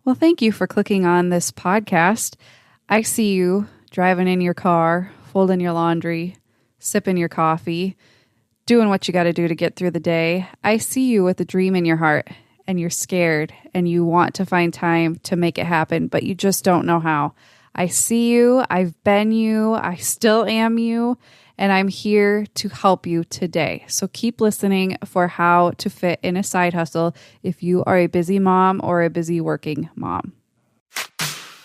Well, thank you for clicking on this podcast. I see you driving in your car, folding your laundry, sipping your coffee, doing what you got to do to get through the day. I see you with a dream in your heart, and you're scared and you want to find time to make it happen, but you just don't know how. I see you. I've been you. I still am you. And I'm here to help you today. So keep listening for how to fit in a side hustle if you are a busy mom or a busy working mom.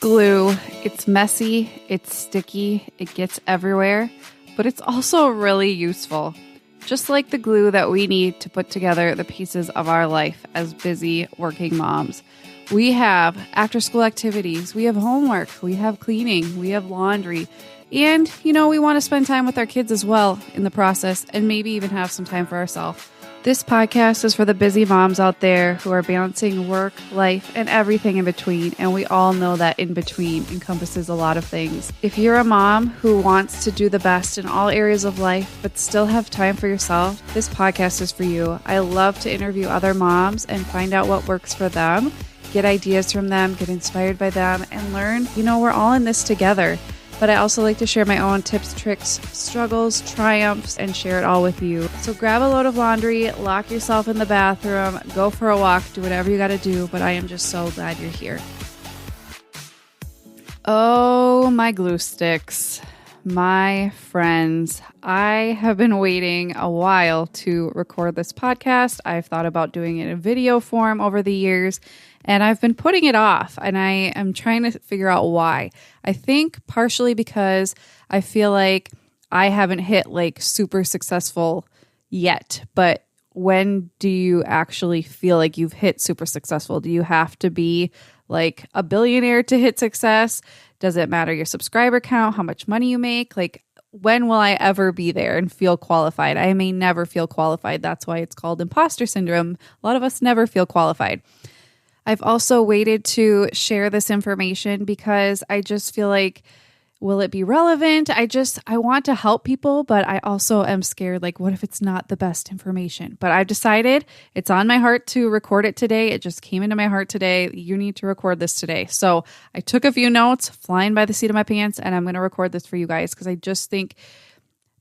Glue. It's messy, it's sticky, it gets everywhere, but it's also really useful. Just like the glue that we need to put together the pieces of our life as busy working moms. We have after-school activities, we have homework, we have cleaning, we have laundry, and, we want to spend time with our kids as well in the process and maybe even have some time for ourselves. This podcast is for the busy moms out there who are balancing work, life, and everything in between, and we all know that in between encompasses a lot of things. If you're a mom who wants to do the best in all areas of life but still have time for yourself, this podcast is for you. I love to interview other moms and find out what works for them, get ideas from them, get inspired by them, and learn, we're all in this together. But I also like to share my own tips, tricks, struggles, triumphs, and share it all with you. So grab a load of laundry, lock yourself in the bathroom, go for a walk, do whatever you got to do, but I am just so glad you're here. Oh, my glue sticks. My friends, I have been waiting a while to record this podcast. I've thought about doing it in video form over the years, and I've been putting it off, and I am trying to figure out why. I think partially because I feel like I haven't hit super successful yet, but when do you actually feel like you've hit super successful? Do you have to be like a billionaire to hit success? Does it matter your subscriber count, how much money you make? When will I ever be there and feel qualified? I may never feel qualified. That's why it's called imposter syndrome. A lot of us never feel qualified. I've also waited to share this information because I just feel like, will it be relevant? I want to help people, but I also am scared, what if it's not the best information? But I've decided it's on my heart to record it today. It just came into my heart today. You need to record this today. So I took a few notes, flying by the seat of my pants, and I'm going to record this for you guys because I just think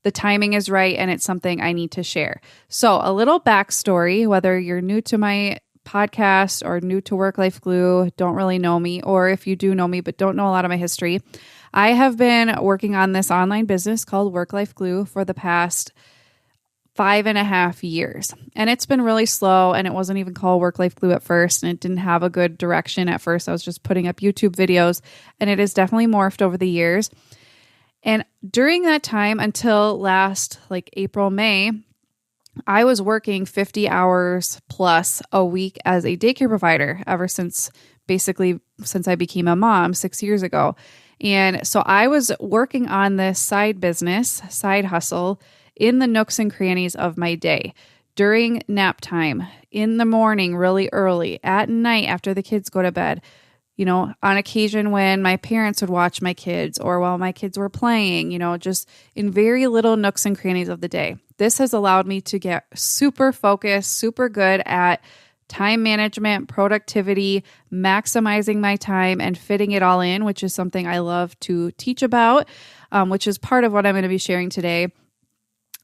the timing is right and it's something I need to share. So a little backstory, whether you're new to my podcast or new to Work Life Glue, don't really know me, or if you do know me but don't know a lot of my history, I have been working on this online business called Work Life Glue for the past 5.5 years. And it's been really slow, and it wasn't even called Work Life Glue at first, and it didn't have a good direction at first. I was just putting up YouTube videos, and it has definitely morphed over the years. And during that time until last April, May, I was working 50 hours plus a week as a daycare provider ever since I became a mom 6 years ago. And so I was working on this side business, side hustle in the nooks and crannies of my day, during nap time, in the morning, really early, at night after the kids go to bed, on occasion when my parents would watch my kids or while my kids were playing, just in very little nooks and crannies of the day. This has allowed me to get super focused, super good at time management, productivity, maximizing my time, and fitting it all in, which is something I love to teach about, which is part of what I'm going to be sharing today.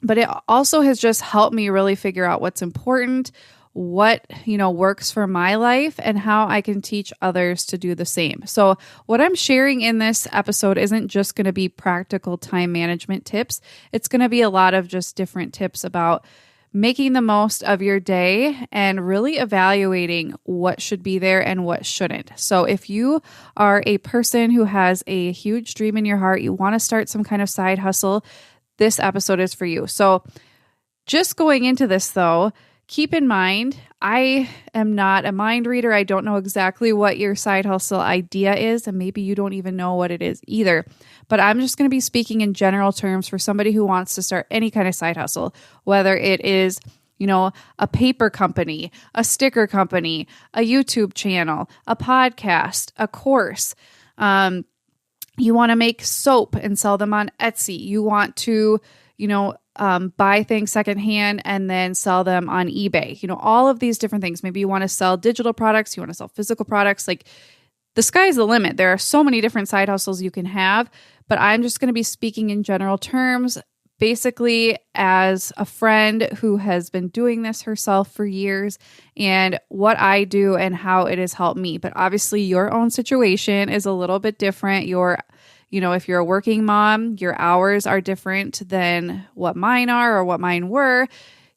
But it also has just helped me really figure out what's important, what, works for my life, and how I can teach others to do the same. So what I'm sharing in this episode isn't just going to be practical time management tips. It's going to be a lot of just different tips about making the most of your day and really evaluating what should be there and what shouldn't. So if you are a person who has a huge dream in your heart, you want to start some kind of side hustle, this episode is for you. So just going into this though, keep in mind, I am not a mind reader. I don't know exactly what your side hustle idea is, and maybe you don't even know what it is either. But I'm just going to be speaking in general terms for somebody who wants to start any kind of side hustle, whether it is, a paper company, a sticker company, a YouTube channel, a podcast, a course. You want to make soap and sell them on Etsy. You want to, buy things secondhand and then sell them on eBay. All of these different things. Maybe you want to sell digital products. You want to sell physical products. the sky's the limit. There are so many different side hustles you can have, but I'm just going to be speaking in general terms, basically as a friend who has been doing this herself for years and what I do and how it has helped me. But obviously your own situation is a little bit different. If you're a working mom, your hours are different than what mine are or what mine were,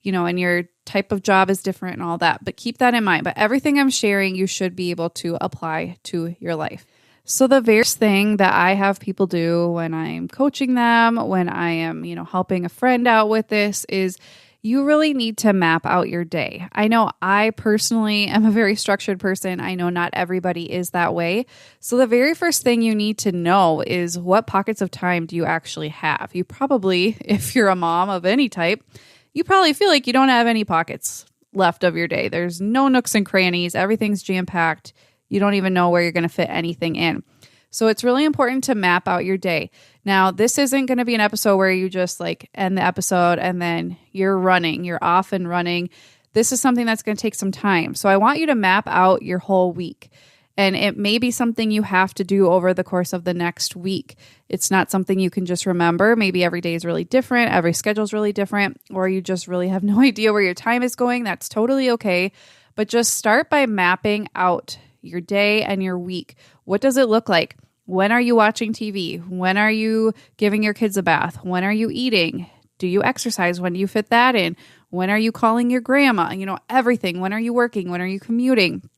and your type of job is different and all that. But keep that in mind. But everything I'm sharing, you should be able to apply to your life. So the very first thing that I have people do when I'm coaching them, when I am, helping a friend out with this is you really need to map out your day. I know I personally am a very structured person. I know not everybody is that way. So the very first thing you need to know is what pockets of time do you actually have? You probably, if you're a mom of any type, you probably feel like you don't have any pockets left of your day. There's no nooks and crannies. Everything's jam-packed. You don't even know where you're going to fit anything in. So it's really important to map out your day. Now, this isn't going to be an episode where you just end the episode and then you're off and running. This is something that's going to take some time. So I want you to map out your whole week. And it may be something you have to do over the course of the next week. It's not something you can just remember. Maybe every day is really different. Every schedule is really different. Or you just really have no idea where your time is going. That's totally okay. But just start by mapping out your day and your week. What does it look like? When are you watching TV? When are you giving your kids a bath? When are you eating? Do you exercise? When do you fit that in? When are you calling your grandma? Everything. When are you working? When are you commuting?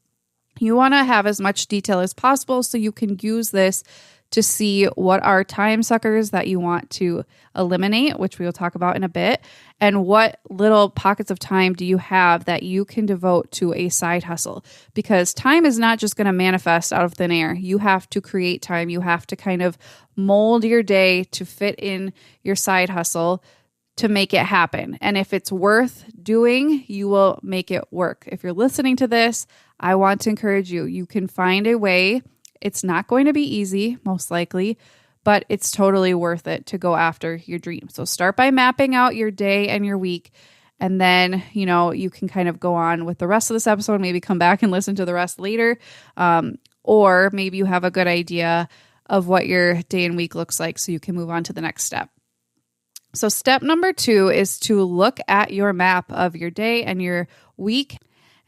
You want to have as much detail as possible so you can use this to see what are time suckers that you want to eliminate, which we will talk about in a bit, and what little pockets of time do you have that you can devote to a side hustle. Because time is not just going to manifest out of thin air. You have to create time. You have to kind of mold your day to fit in your side hustle to make it happen. And if it's worth doing, you will make it work. If you're listening to this, I want to encourage you. You can find a way. It's not going to be easy, most likely, but it's totally worth it to go after your dream. So start by mapping out your day and your week. And then, you can kind of go on with the rest of this episode, maybe come back and listen to the rest later. Or maybe you have a good idea of what your day and week looks like so you can move on to the next step. So step number 2 is to look at your map of your day and your week.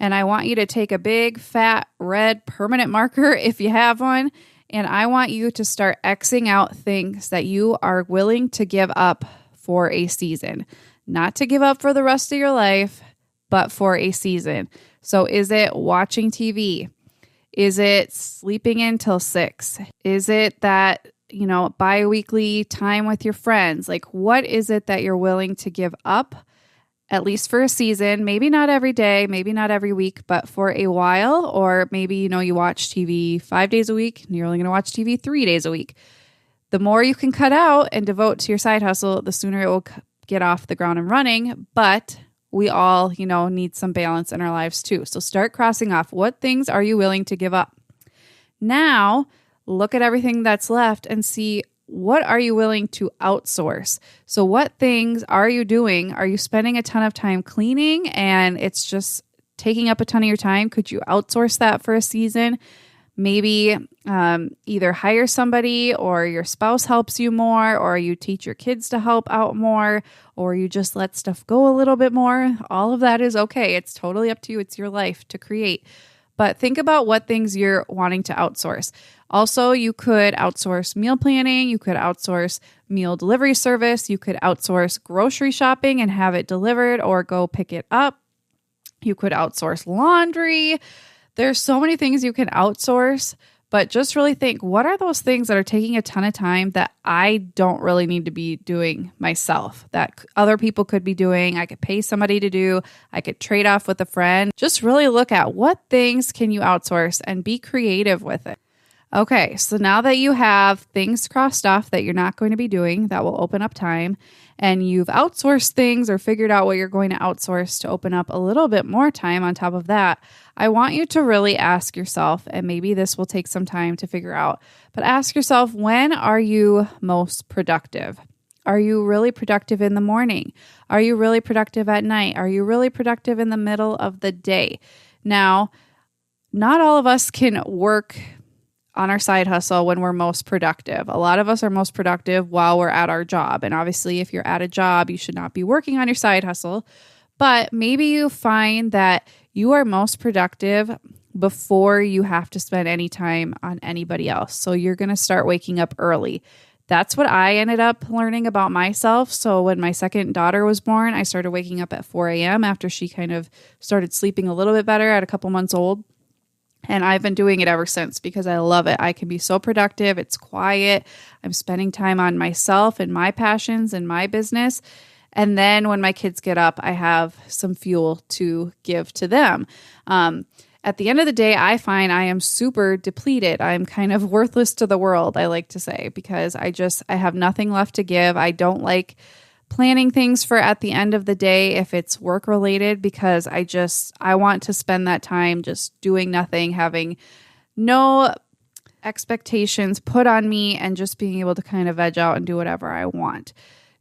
And I want you to take a big, fat, red permanent marker if you have one. And I want you to start Xing out things that you are willing to give up for a season. Not to give up for the rest of your life, but for a season. So is it watching TV? Is it sleeping in till 6? Is it that bi-weekly time with your friends? What is it that you're willing to give up, at least for a season? Maybe not every day, maybe not every week, but for a while. Or maybe, you watch TV 5 days a week and you're only going to watch TV 3 days a week. The more you can cut out and devote to your side hustle, the sooner it will get off the ground and running. But we all, need some balance in our lives too. So start crossing off. What things are you willing to give up? Now, look at everything that's left and see, what are you willing to outsource? So what things are you doing? Are you spending a ton of time cleaning and it's just taking up a ton of your time? Could you outsource that for a season? Maybe either hire somebody, or your spouse helps you more, or you teach your kids to help out more, or you just let stuff go a little bit more. All of that is okay. It's totally up to you. It's your life to create. But think about what things you're wanting to outsource. Also, you could outsource meal planning. You could outsource meal delivery service. You could outsource grocery shopping and have it delivered or go pick it up. You could outsource laundry. There's so many things you can outsource, but just really think, what are those things that are taking a ton of time that I don't really need to be doing myself, that other people could be doing? I could pay somebody to do. I could trade off with a friend. Just really look at what things can you outsource and be creative with it. Okay, so now that you have things crossed off that you're not going to be doing, that will open up time, and you've outsourced things or figured out what you're going to outsource to open up a little bit more time on top of that, I want you to really ask yourself, and maybe this will take some time to figure out, but ask yourself, when are you most productive? Are you really productive in the morning? Are you really productive at night? Are you really productive in the middle of the day? Now, not all of us can work on our side hustle when we're most productive. A lot of us are most productive while we're at our job. And obviously, if you're at a job, you should not be working on your side hustle. But maybe you find that you are most productive before you have to spend any time on anybody else. So you're going to start waking up early. That's what I ended up learning about myself. So when my second daughter was born, I started waking up at 4 a.m. after she kind of started sleeping a little bit better at a couple months old. And I've been doing it ever since because I love it. I can be so productive. It's quiet. I'm spending time on myself and my passions and my business. And then when my kids get up, I have some fuel to give to them. At the end of the day, I find I am super depleted. I'm kind of worthless to the world, I like to say, because I have nothing left to give. I don't like planning things for at the end of the day if it's work related, because I want to spend that time just doing nothing, having no expectations put on me, and just being able to kind of veg out and do whatever I want.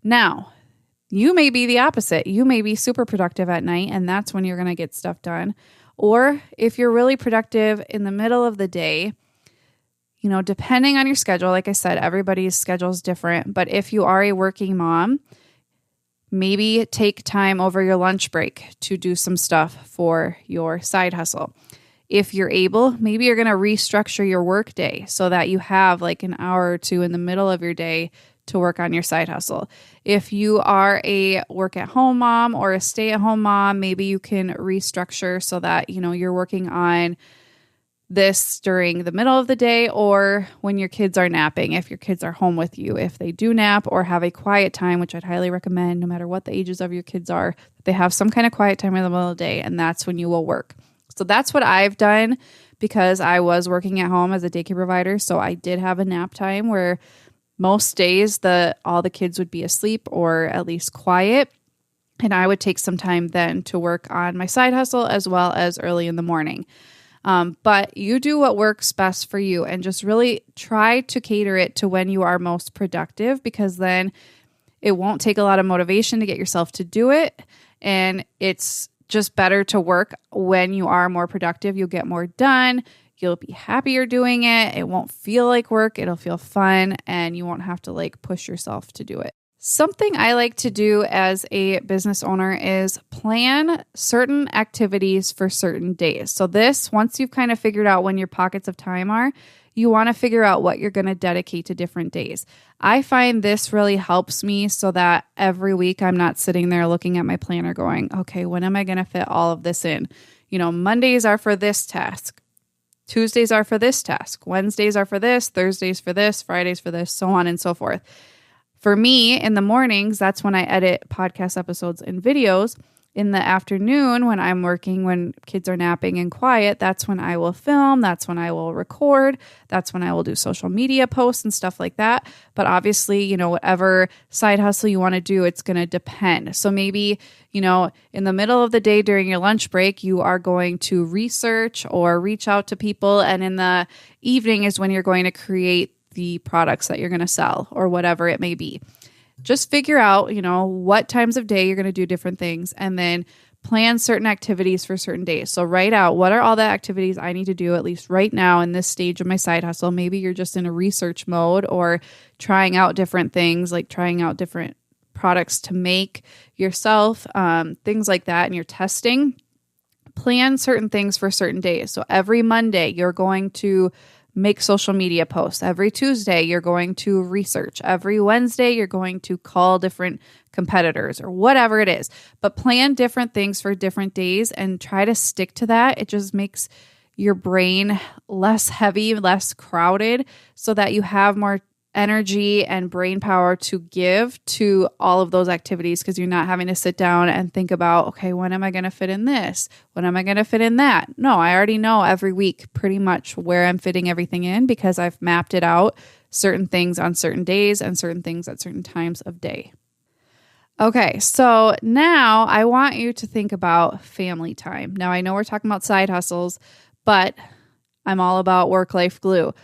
Now, you may be the opposite. You may be super productive at night, and that's when you're going to get stuff done. Or if you're really productive in the middle of the day, depending on your schedule, like I said, everybody's schedule is different. But if you are a working mom, maybe take time over your lunch break to do some stuff for your side hustle. If you're able, maybe you're going to restructure your work day so that you have like an hour or two in the middle of your day to work on your side hustle. If you are a work-at-home mom or a stay-at-home mom, maybe you can restructure so that, you're working on this during the middle of the day or when your kids are napping, if your kids are home with you. If they do nap or have a quiet time, which I'd highly recommend no matter what the ages of your kids are, that they have some kind of quiet time in the middle of the day, and that's when you will work. So that's what I've done because I was working at home as a daycare provider. So I did have a nap time where most days all the kids would be asleep or at least quiet. And I would take some time then to work on my side hustle as well as early in the morning. But you do what works best for you and just really try to cater it to when you are most productive, because then it won't take a lot of motivation to get yourself to do it. And it's just better to work when you are more productive. You'll get more done. You'll be happier doing it. It won't feel like work. It'll feel fun, and you won't have to push yourself to do it. Something I like to do as a business owner is plan certain activities for certain days. So once you've kind of figured out when your pockets of time are, you want to figure out what you're going to dedicate to different days. I find this really helps me so that every week I'm not sitting there looking at my planner going, okay, when am I going to fit all of this in? Mondays are for this task. Tuesdays are for this task. Wednesdays are for this. Thursdays for this. Fridays for this, so on and so forth. For me, in the mornings, that's when I edit podcast episodes and videos. In the afternoon, when I'm working, when kids are napping and quiet, that's when I will film. That's when I will record. That's when I will do social media posts and stuff like that. But obviously, whatever side hustle you want to do, it's going to depend. So maybe, in the middle of the day during your lunch break, you are going to research or reach out to people. And in the evening is when you're going to create the products that you're going to sell or whatever it may be. Just figure out, what times of day you're going to do different things, and then plan certain activities for certain days. So write out what are all the activities I need to do at least right now in this stage of my side hustle. Maybe you're just in a research mode or trying out different things, like trying out different products to make yourself, things like that, and you're testing. Plan certain things for certain days. So every Monday, you're going to make social media posts. Every Tuesday, you're going to research. Every Wednesday, you're going to call different competitors or whatever it is. But plan different things for different days and try to stick to that. It just makes your brain less heavy, less crowded, so that you have more energy and brain power to give to all of those activities, because you're not having to sit down and think about, okay, when am I going to fit in this? When am I going to fit in that? No, I already know every week pretty much where I'm fitting everything in, because I've mapped it out, certain things on certain days and certain things at certain times of day. Okay, so now I want you to think about family time. Now, I know we're talking about side hustles, but I'm all about work-life glue.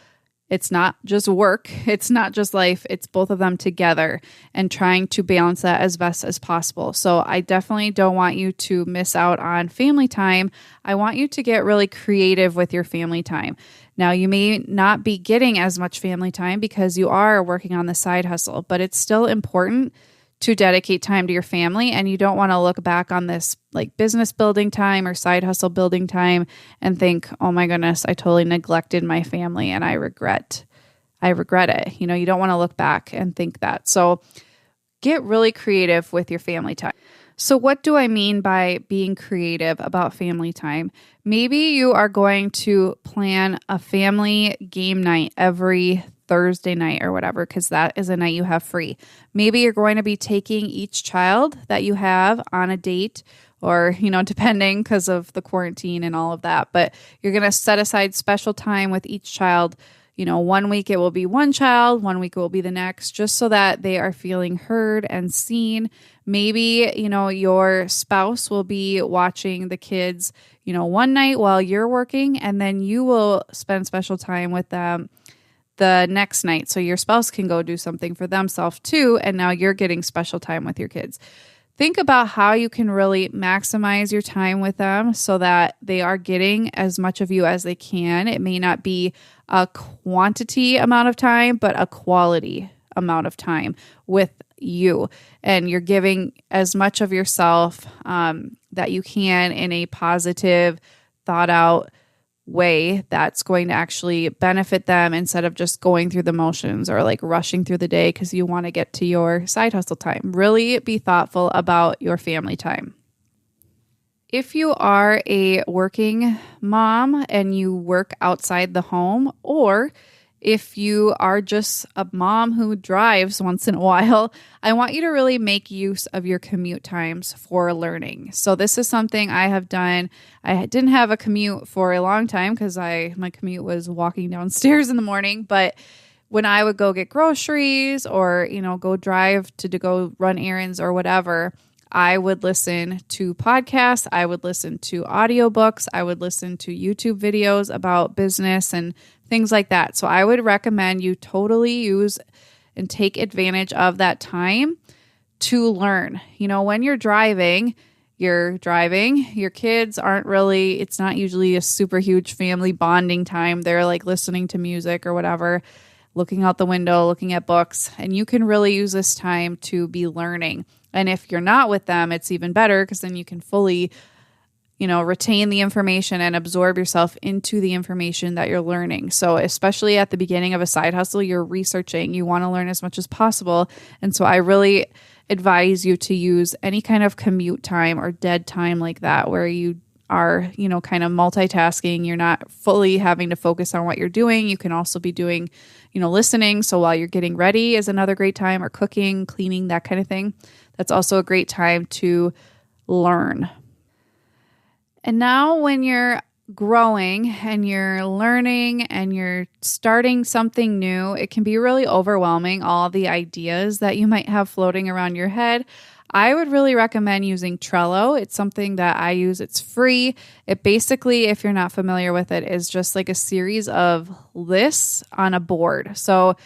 It's not just work. It's not just life. It's both of them together and trying to balance that as best as possible. So I definitely don't want you to miss out on family time. I want you to get really creative with your family time. Now, you may not be getting as much family time because you are working on the side hustle, but it's still important to dedicate time to your family. And you don't want to look back on this like business building time or side hustle building time and think, oh my goodness, I totally neglected my family and I regret it. You don't want to look back and think that. So get really creative with your family time. So what do I mean by being creative about family time? Maybe you are going to plan a family game night every Thursday night or whatever, because that is a night you have free. Maybe you're going to be taking each child that you have on a date or, depending because of the quarantine and all of that. But you're going to set aside special time with each child. 1 week it will be one child, 1 week it will be the next, just so that they are feeling heard and seen. Maybe, your spouse will be watching the kids, one night while you're working, and then you will spend special time with them the next night. So your spouse can go do something for themselves too. And now you're getting special time with your kids. Think about how you can really maximize your time with them so that they are getting as much of you as they can. It may not be a quantity amount of time, but a quality amount of time with you. And you're giving as much of yourself that you can in a positive, thought out way that's going to actually benefit them instead of just going through the motions or like rushing through the day because you want to get to your side hustle time. Really be thoughtful about your family time. If you are a working mom and you work outside the home, or if you are just a mom who drives once in a while, I want you to really make use of your commute times for learning. So this is something I have done. I didn't have a commute for a long time because my commute was walking downstairs in the morning. But when I would go get groceries or, go drive to go run errands or whatever, I would listen to podcasts. I would listen to audiobooks. I would listen to YouTube videos about business and things like that. So I would recommend you totally use and take advantage of that time to learn. When you're driving, your kids aren't really, it's not usually a super huge family bonding time. They're like listening to music or whatever, looking out the window, looking at books, and you can really use this time to be learning. And if you're not with them, it's even better because then you can fully retain the information and absorb yourself into the information that you're learning. So especially at the beginning of a side hustle, you're researching, you want to learn as much as possible. And so I really advise you to use any kind of commute time or dead time like that, where you are, kind of multitasking. You're not fully having to focus on what you're doing. You can also be doing, listening. So while you're getting ready is another great time, or cooking, cleaning, that kind of thing. That's also a great time to learn. And now when you're growing and you're learning and you're starting something new, it can be really overwhelming, all the ideas that you might have floating around your head. I would really recommend using Trello. It's something that I use. It's free. It basically, if you're not familiar with it, is just like a series of lists on a board. So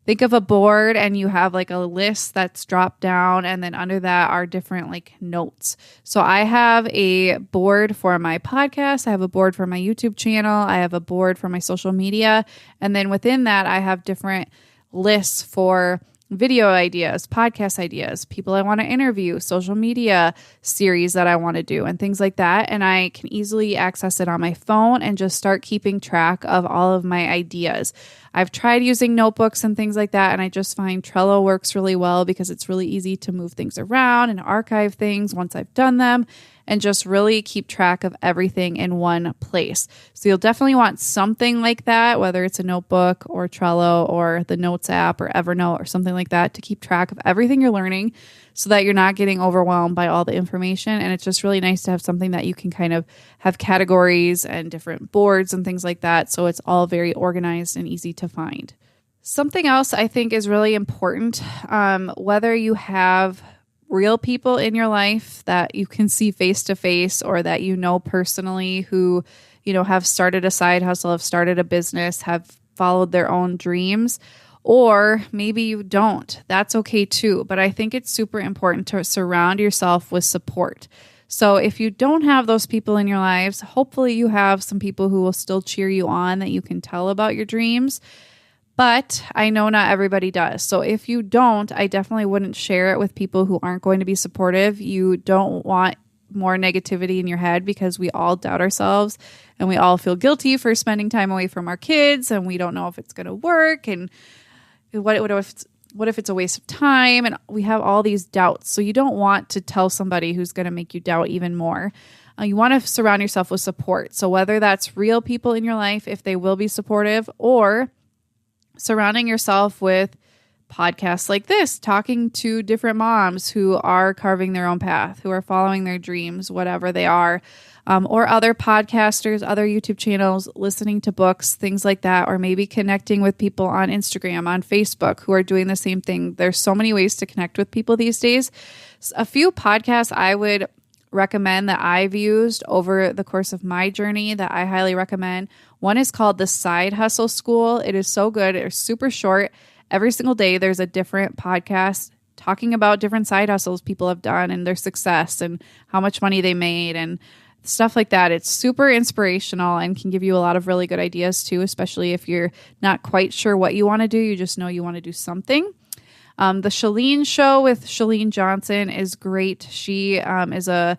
think of a board and you have like a list that's dropped down, and then under that are different like notes. So I have a board for my podcast. I have a board for my YouTube channel. I have a board for my social media. And then within that, I have different lists for video ideas, podcast ideas, people I want to interview, social media series that I want to do, and things like that. And I can easily access it on my phone and just start keeping track of all of my ideas. I've tried using notebooks and things like that, and I just find Trello works really well because it's really easy to move things around and archive things once I've done them, and just really keep track of everything in one place. So you'll definitely want something like that, whether it's a notebook or Trello or the Notes app or Evernote or something like that, to keep track of everything you're learning so that you're not getting overwhelmed by all the information. And it's just really nice to have something that you can kind of have categories and different boards and things like that, so it's all very organized and easy to find. Something else I think is really important, whether you have real people in your life that you can see face to face, or that personally who, have started a side hustle, have started a business, have followed their own dreams, or maybe you don't. That's okay too. But I think it's super important to surround yourself with support. So if you don't have those people in your lives, hopefully you have some people who will still cheer you on, that you can tell about your dreams. But I know not everybody does. So if you don't, I definitely wouldn't share it with people who aren't going to be supportive. You don't want more negativity in your head, because we all doubt ourselves and we all feel guilty for spending time away from our kids, and we don't know if it's going to work, and what if it's a waste of time, and we have all these doubts. So you don't want to tell somebody who's going to make you doubt even more. You want to surround yourself with support. So whether that's real people in your life, if they will be supportive, or surrounding yourself with podcasts like this, talking to different moms who are carving their own path, who are following their dreams, whatever they are, or other podcasters, other YouTube channels, listening to books, things like that, or maybe connecting with people on Instagram, on Facebook, who are doing the same thing. There's so many ways to connect with people these days. A few podcasts I would recommend that I've used over the course of my journey that I highly recommend. One is called The Side Hustle School. It is so good. It's super short. Every single day, there's a different podcast talking about different side hustles people have done and their success and how much money they made and stuff like that. It's super inspirational and can give you a lot of really good ideas too, especially if you're not quite sure what you want to do. You just know you want to do something. The Chalene Show with Chalene Johnson is great. She was a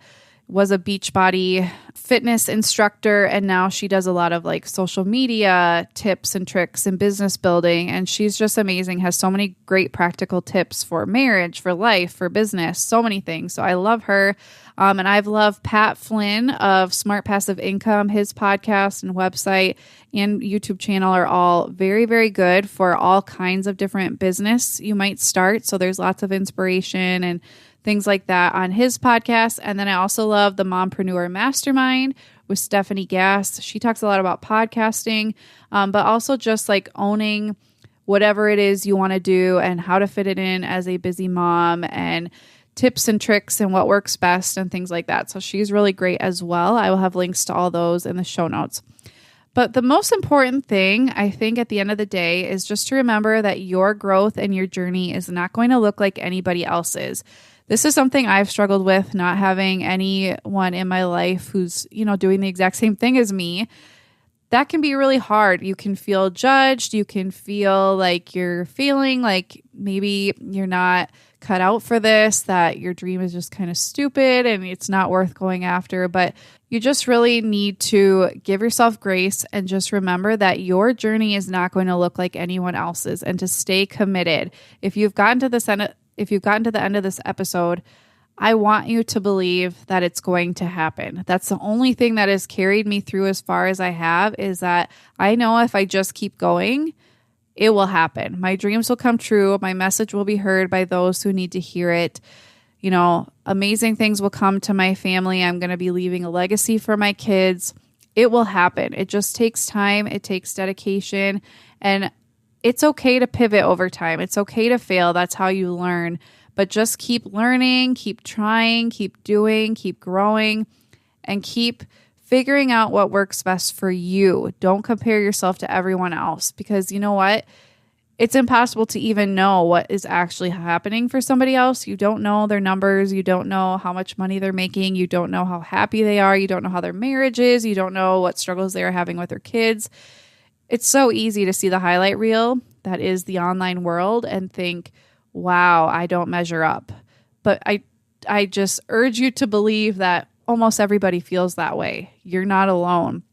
Beachbody fitness instructor, and now she does a lot of like social media tips and tricks and business building, and she's just amazing. Has so many great practical tips for marriage, for life, for business, so many things. So I love her. And I've loved Pat Flynn of Smart Passive Income. His podcast and website and YouTube channel are all very, very good for all kinds of different business you might start. So there's lots of inspiration and things like that on his podcast. And then I also love the Mompreneur Mastermind with Stephanie Gass. She talks a lot about podcasting, but also just like owning whatever it is you want to do and how to fit it in as a busy mom, and tips and tricks and what works best and things like that. So she's really great as well. I will have links to all those in the show notes. But the most important thing, I think, at the end of the day is just to remember that your growth and your journey is not going to look like anybody else's. This is something I've struggled with, not having anyone in my life who's, doing the exact same thing as me. That can be really hard. You can feel judged. You can feel like you're feeling like maybe you're not cut out for this, that your dream is just kind of stupid and it's not worth going after. But you just really need to give yourself grace and just remember that your journey is not going to look like anyone else's, and to stay committed. If you've gotten to the end of this episode, I want you to believe that it's going to happen. That's the only thing that has carried me through as far as I have, is that I know if I just keep going, it will happen. My dreams will come true. My message will be heard by those who need to hear it. Amazing things will come to my family. I'm going to be leaving a legacy for my kids. It will happen. It just takes time. It takes dedication. And it's okay to pivot over time. It's okay to fail. That's how you learn. But just keep learning, keep trying, keep doing, keep growing, and keep figuring out what works best for you. Don't compare yourself to everyone else, because you know what? It's impossible to even know what is actually happening for somebody else. You don't know their numbers. You don't know how much money they're making. You don't know how happy they are. You don't know how their marriage is. You don't know what struggles they are having with their kids. It's so easy to see the highlight reel that is the online world and think, wow, I don't measure up. But I just urge you to believe that almost everybody feels that way. You're not alone.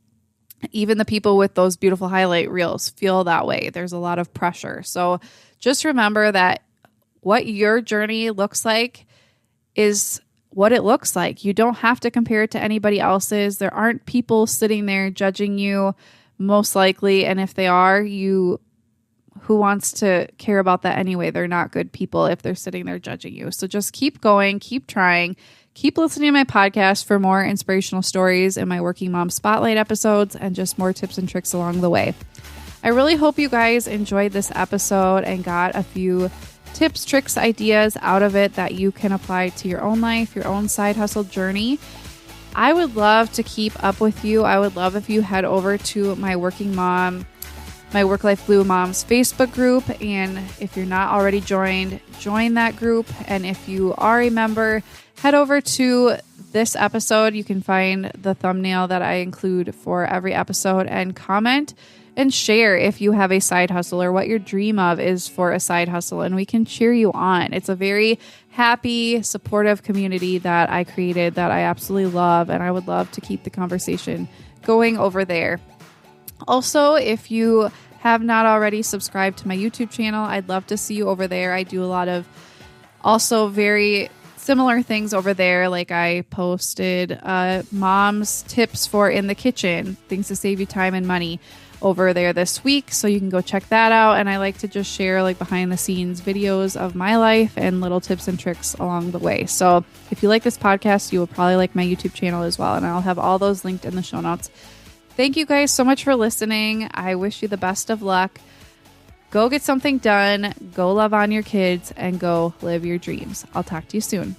Even the people with those beautiful highlight reels feel that way. There's a lot of pressure. So just remember that what your journey looks like is what it looks like. You don't have to compare it to anybody else's. There aren't people sitting there judging you, most likely. And if they are, who wants to care about that anyway? They're not good people if they're sitting there judging you. So just keep going, keep trying, keep listening to my podcast for more inspirational stories and my Working Mom Spotlight episodes, and just more tips and tricks along the way. I really hope you guys enjoyed this episode and got a few tips, tricks, ideas out of it that you can apply to your own life, your own side hustle journey. I would love to keep up with you. I would love if you head over to my Work Life Blue Moms Facebook group. And if you're not already joined, join that group. And if you are a member, head over to this episode. You can find the thumbnail that I include for every episode and comment and share if you have a side hustle or what your dream of is for a side hustle, and we can cheer you on. It's a very happy, supportive community that I created that I absolutely love, and I would love to keep the conversation going over there. Also, if you have not already subscribed to my YouTube channel, I'd love to see you over there. I do a lot of also very similar things over there. Like I posted mom's tips for in the kitchen, things to save you time and money over there this week. So you can go check that out. And I like to just share like behind the scenes videos of my life and little tips and tricks along the way. So if you like this podcast, you will probably like my YouTube channel as well. And I'll have all those linked in the show notes. Thank you guys so much for listening. I wish you the best of luck. Go get something done, go love on your kids, and go live your dreams. I'll talk to you soon.